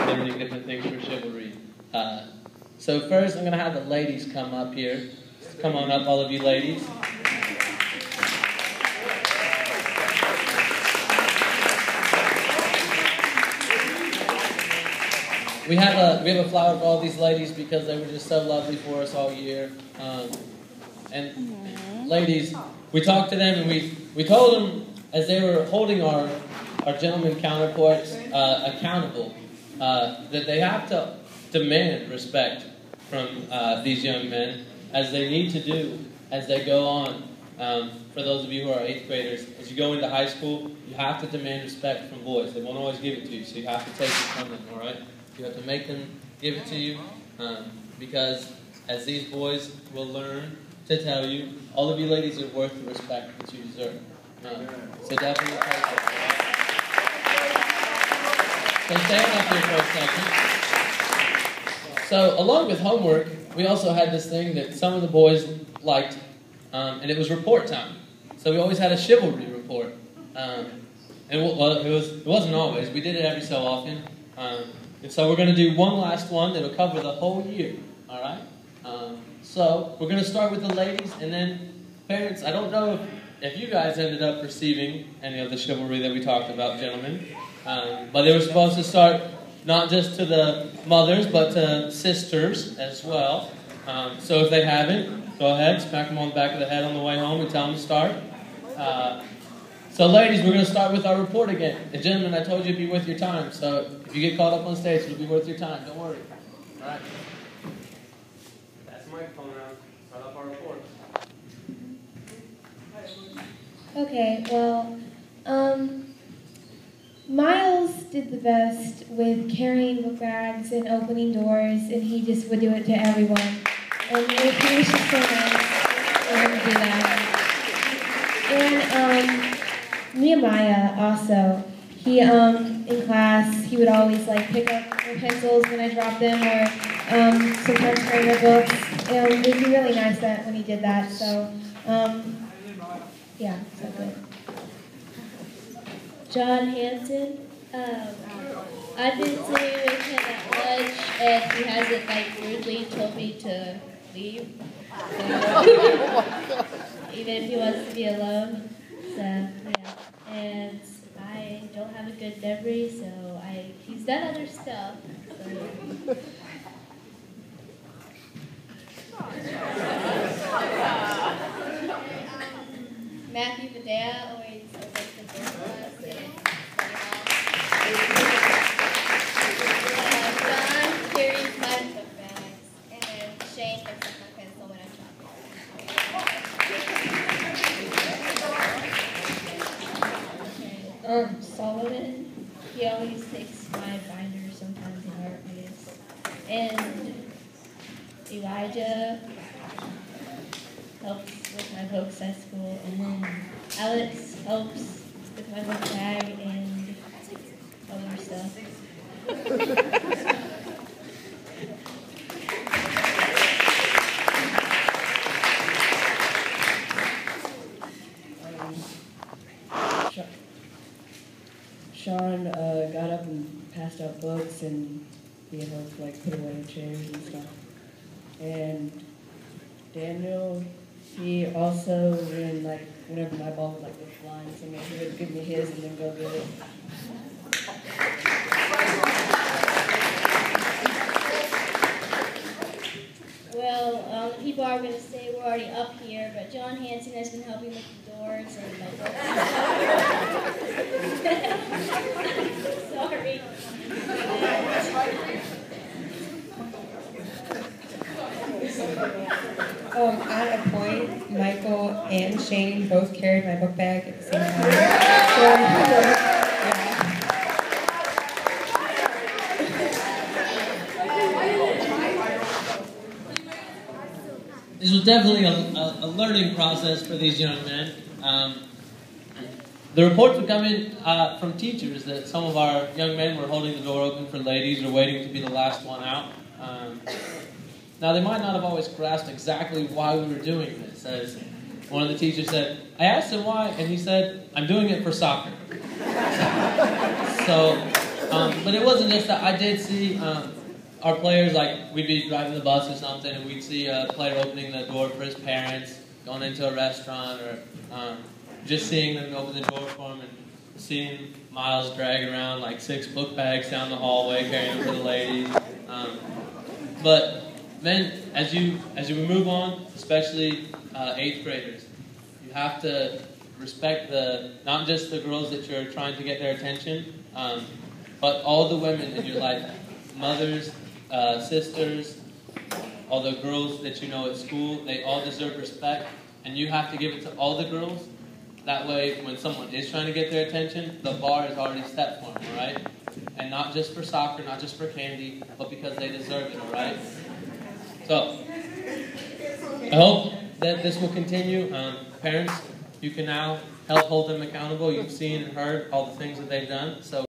learning different things for chivalry. So first, I'm going to have the ladies come up here. Come on up, all of you ladies. We have a flower for all these ladies because they were just so lovely for us all year. And ladies, we talked to them and we told them as they were holding our gentlemen counterparts accountable that they have to demand respect from these young men as they need to do as they go on. For those of you who are 8th graders, as you go into high school, you have to demand respect from boys. They won't always give it to you, so you have to take it from them, all right? You have to make them give it to you because as these boys will learn to tell you, all of you ladies are worth the respect that you deserve. So definitely take it. So stand up here for a second. So along with homework, we also had this thing that some of the boys liked, and it was report time. So we always had a chivalry report. It wasn't always. We did it every so often. And so we're going to do one last one that'll cover the whole year. All right? So we're going to start with the ladies, and then parents. I don't know if you guys ended up receiving any of the chivalry that we talked about, gentlemen. But they were supposed to start not just to the mothers, but to sisters as well. So if they haven't, go ahead, smack them on the back of the head on the way home and tell them to start. So ladies, we're going to start with our report again. And gentlemen, I told you it'd be worth your time. So if you get caught up on stage, it'll be worth your time. Don't worry. All right. Pass the microphone around. Start off our report. Okay, well, Miles did the best with carrying book bags and opening doors, and he just would do it to everyone. And he was just so nice for him to do that. And Nehemiah also, he in class, he would always like pick up my pencils when I dropped them, or sometimes carry my books. And it would be really nice that when he did that. So yeah, so good. John Hanson. I've been sitting with him at lunch, and he hasn't like rudely told me to leave, even if he wants to be alone. So yeah, and I don't have a good memory, so he's done other stuff. So. Matthew Medea always opens the door for us. John carries my book bags, and Shane picks up my pencil when I drop it. Solomon, he always takes my binder, sometimes in art, I guess. And Elijah helps with my books at school, and then Alex helps with my book bag and other stuff. Sean got up and passed out books, and he helped like put away chairs and stuff. And Daniel, he also, whenever my ball would like go flying somewhere, he would give me his and then go get it. Well, people are going to say we're already up here, but John Hanson has been helping with the doors and my books. Sorry. At a point, Michael and Shane both carried my book bag at the same time. Yeah. This was definitely a learning process for these young men. The reports would come in from teachers that some of our young men were holding the door open for ladies or waiting to be the last one out. Now, they might not have always grasped exactly why we were doing this. As one of the teachers said, I asked him why, and he said, I'm doing it for soccer. So But it wasn't just that. I did see our players, like, we'd be driving the bus or something, and we'd see a player opening the door for his parents, going into a restaurant, or just seeing them open the door for him, and seeing Miles drag around like 6 book bags down the hallway, carrying them for the ladies. But then, as you move on, especially 8th graders, you have to respect not just the girls that you're trying to get their attention, but all the women in your life, mothers, sisters, all the girls that you know at school. They all deserve respect, and you have to give it to all the girls. That way, when someone is trying to get their attention, the bar is already set for them, all right? And not just for soccer, not just for candy, but because they deserve it, all right? So, I hope that this will continue. Parents, you can now help hold them accountable. You've seen and heard all the things that they've done. So.